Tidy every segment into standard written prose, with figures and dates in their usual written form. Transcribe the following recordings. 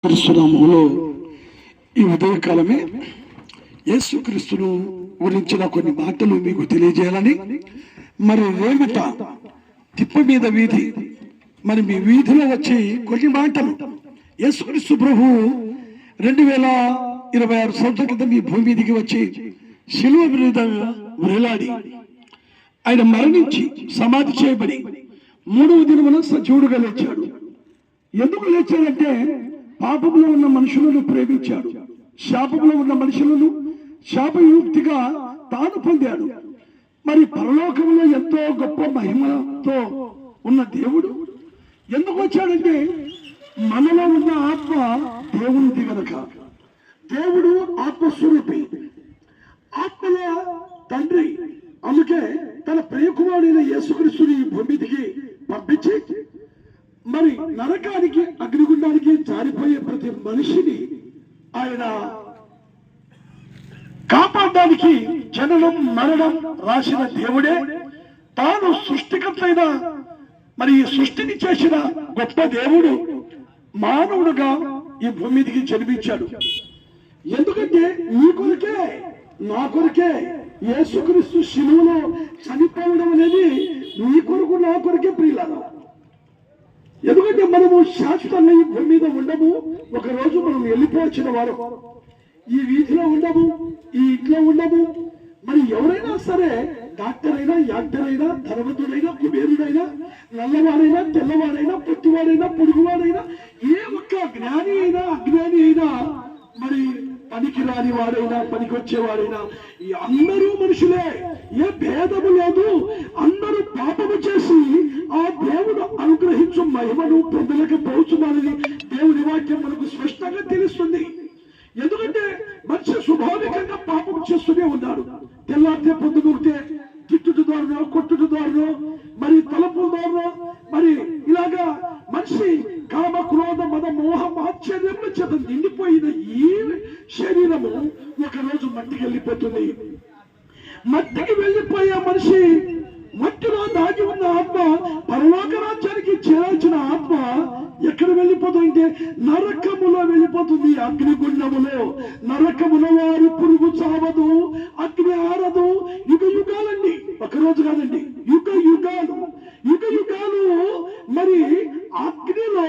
పరిశునామములో ఈ ఉదయకాలమే యేసుక్రీస్తును గురించిన కొన్ని మాటలు మీకు తెలియజేయాలని, మరి రేమట తిప్ప మీద వీధి, మరి మీ వీధిలో వచ్చి కొన్ని మాటలు యేసుక్రీస్తు ప్రభు 2026 సంవత్సరాల క్రితం ఈ భూమి మీదికి వచ్చి శిలువ మీద వేలాడి ఆయన మరణించి సమాధి చేయబడి 3వ దినమున సజీవుడుగా లేచాడు. ఎందుకు లేచాడంటే పాపంలో ఉన్న మనుషులను ప్రేమించాడు, శాపంలో ఉన్న మనుషులను శాపయుక్తిగా తాను పొందాడు. మరి పరలోకంలో ఎంతో గొప్ప మహిమతో ఉన్న దేవుడు ఎందుకు వచ్చాడంటే మనలో ఉన్న ఆత్మ దేవునిది గనక. దేవుడు ఆత్మస్వరూపి, ఆత్మల తండ్రి. అందుకే తన ప్రియకుమారుడైన యేసుక్రీస్తుని భూమికి పంపించి మరి నరకానికి అగ్నిగుండానికి జారిపోయే ప్రతి మనిషిని ఆయన కాపాడడానికి జననం మరణం రాసిన దేవుడే. తాను సృష్టికర్త అయిన మరి ఈ సృష్టిని చేసిన గొప్ప దేవుడు మానవుడుగా ఈ భూమి మీదకి జన్మించాడు. ఎందుకంటే నీ కొరకే నా కొరకే యేసుక్రీస్తు శిలువలో చనిపోవడం అనేది నీ కొరకు నా కొరకే ప్రియులారా. ఎందుకంటే మనము శాశ్వతంగా ఈ భూమి మీద ఉండము. ఒకరోజు మనం వెళ్ళిపోవచ్చిన వారు ఈ వీధిలో ఉండము, ఈ ఇంట్లో ఉండము. మరి ఎవరైనా సరే, డాక్టర్ అయినా, యాక్టర్ అయినా, ధనవంతుడైనా, కుబేరుడైనా, నల్లవాడైనా, తెల్లవాడైనా, పొట్టివాడైనా, పొడుగువాడైనా, ఏ ఒక్క జ్ఞాని అయినా అజ్ఞాని అయినా, మరి పనికి రాని వాడైనా పనికొచ్చేవాడైనా, ఈ అందరూ మనుషులే, ఏ భేదము లేదు. అందరూ పాపము చేసి ఆ దేవుడు అనుగ్రహించు మహిమను పొందలేకపోతున్నారని దేవుని వాక్యం మనకు స్పష్టంగా తెలుస్తుంది. ఎందుకంటే మనిషి స్వాభావికంగా పాపం చేస్తూనే ఉన్నాడు. తెల్లారితే పొద్దుగురితే తిట్టుడు ద్వారానో, కొట్టుడు ద్వారానో, మరి తలపుల ద్వారానో, మరి ఇలాగా మనిషి కామ, క్రోధ, మద, మోహ, ఆశ్చర్యముల చేత నిండిపోయిన ఈ శరీరము ఒకరోజు మట్టికి వెళ్ళిపోతుంది. మట్టికి వెళ్ళిపోయే మనిషి, మట్టిలో దాగి ఉన్న ఆత్మ, పరలోక రాజ్యానికి చేరాల్సిన ఆత్మ ఎక్కడ వెళ్ళిపోతుందంటే నరకములో వెళ్ళిపోతుంది. అగ్నిగుండములో, నరకములో వారి పురుగు చావదు, అగ్ని ఆరదు. యుగ యుగాలండి, ఒకరోజు కాదండి, యుగ యుగాలు, యుగ యుగాలు. మరి అగ్నిలో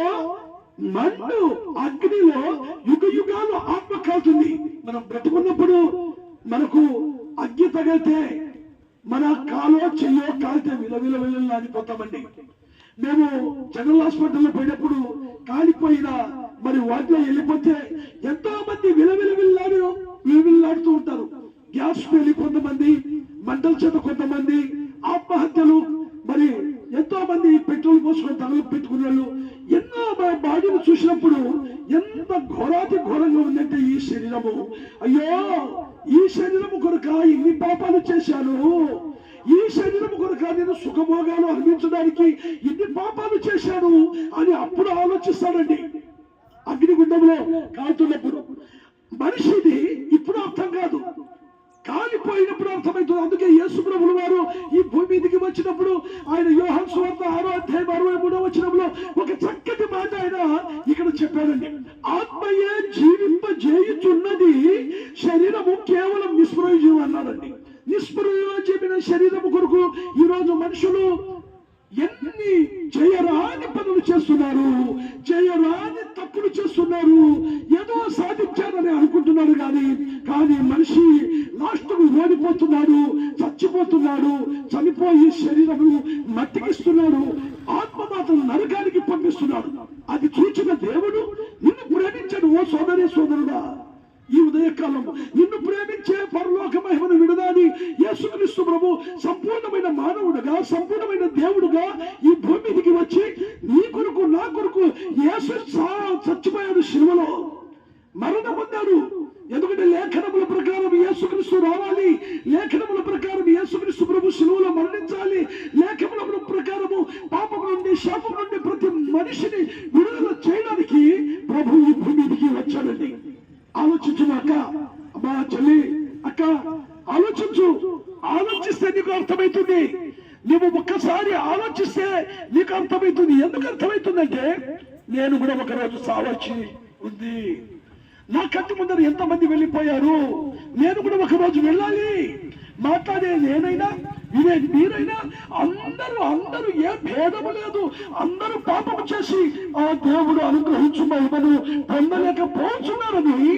మండు, అగ్నిలో యుగ యుగాలు ఆత్మ కాలుతుంది. మనం బ్రతుకున్నప్పుడు మనకు అగ్గి తగిలితే మన కాలో చెయ్యో కాలితే విలవిలవిలాడిపోతామండి. మేము జనరల్ హాస్పిటల్లో పోయినప్పుడు కాలిపోయిన మరి వాటిలో వెళ్ళిపోతే ఎంతో మంది విలవిలవిల్లాడుతూ ఉంటారు. గ్యాస్ పేలి కొంతమంది, మంటల చేత కొంతమంది, ఆత్మహత్యలు, మరి ఎంతో మంది పెట్రోల్ పోసుకొని తగలు పెట్టుకున్న వాళ్ళు. ఎన్నో బాడీని చూసినప్పుడు ఎంత ఘోరాతి ఘోరంగా ఉందంటే ఈ శరీరము, అయ్యో ఈ శరీరము కొరక ఇన్ని పాపాలు చేశాను, ఈ శరీరం కొరక నేను సుఖభోగాలు అనిపించడానికి ఇన్ని పాపాలు చేశాను అని అప్పుడు ఆలోచిస్తాడండి. అగ్నిగుండంలో కాలుతున్నప్పుడు మనిషిది ఇప్పుడు అర్థం కాదు, కాలిపోయినప్పుడు అర్థమవుతుంది. అందుకే యేసు ప్రభువు వారు ఈ భూమి మీదకి వచ్చినప్పుడు ఆయన యోహాను సువార్త 6వ అధ్యాయం 63వ వచనంలో ఒక చక్కటి మాట ఆయన ఇక్కడ చెప్పాడండి. ఆత్మయే జీవింపజేయుచున్నది, శరీరము కేవలం నిస్ప్రయోజనం అన్నాడండి. నిస్ప్రయోజనమైన శరీరము కొరకు ఈరోజు మనుషులు ఎన్ని చేయరాని పనులు చేస్తున్నారు, చేయరాని తప్పులు చేస్తున్నారు. ఏదో సాధించారని అనుకుంటున్నారు కానీ మనిషి లాస్ట్కు ఓడిపోతున్నాడు, చచ్చిపోతున్నాడు. చనిపోయి శరీరము మట్టికిస్తున్నాడు, ఆత్మ మాత్రం నరకానికి పంపిస్తున్నాడు. అది చూచిన దేవుడు నిన్ను ప్రేమించాడు. ఓ సోదరి సోదరుడా, ఈ ఉదయకాలం నిన్ను ప్రేమించే పరలోక మహిమను విడదాని యేసుక్రీస్తు ప్రభు సంపూర్ణమైన మానవుడుగా, సంపూర్ణమైన దేవుడుగా ఈ భూమి మీదకి వచ్చి నీ కొరకు నా కొరకు యేసు చచ్చిపోయాడు, శిలువలో మరణం పొందాడు. ఎందుకంటే లేఖనముల ప్రకారం యేసుక్రీస్తు రావాలి, లేఖనముల ప్రకారం యేసుక్రీస్తు ప్రభు శిలువలో మరణించాలి, లేఖనముల ప్రకారము పాపం నుండి, శాపం నుండి ప్రతి మనిషిని విడుదల చేయడానికి ప్రభు ఈ భూమి మీదకి వచ్చాడండి. ఆలోచించు అక్క, అమ్మా, చెల్లి, అక్క, ఆలోచిస్తే నీకు అర్థమవుతుంది. నువ్వు ఒక్కసారి ఆలోచిస్తే నీకు అర్థమవుతుంది. ఎందుకు అర్థమవుతుందంటే నేను కూడా ఒకరోజు సావచ్చి ఉంది. నా కంటి ముందర ఎంతమంది వెళ్ళిపోయారు, నేను కూడా ఒక రోజు వెళ్ళాలి. మాట్లాడే నేనైనా వినేది మీరైనా అందరూ ఏ భేదము లేదు, అందరూ పాపము చేసి ఆ దేవుడు అనుగ్రహించు మహిమను పొందలేకపోతున్నారని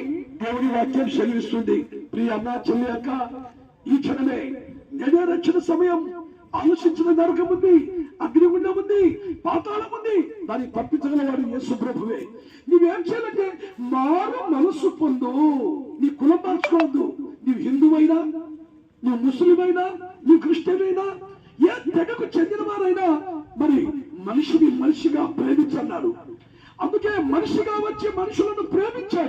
దేవుడి వాక్యం సెలవిస్తుంది. ప్రియ అన్న చెల్లి అక్క, ఈ క్షణమే నేనే రక్షణ సమయం. ఆలోచించిన నరకం ఉంది, అగ్నిగుండం ఉంది, పాతాళం ఉంది, దాన్ని తప్పించగలవాడు యేసు ప్రభువే. నువ్వేం చేయాలంటే మారు మనస్సు పొందు. నీ కులం మార్చుకోవద్దు. నీవు హిందువైనా, నువ్వు ముస్లిం అయినా, నువ్వు క్రిస్టియన్ అయినా, ఏ తెగకు చెందిన వారైనా మరి మనిషిని మనిషిగా ప్రేమించన్నాడు. అందుకే మనిషిగా వచ్చి మనుషులను ప్రేమించాడు.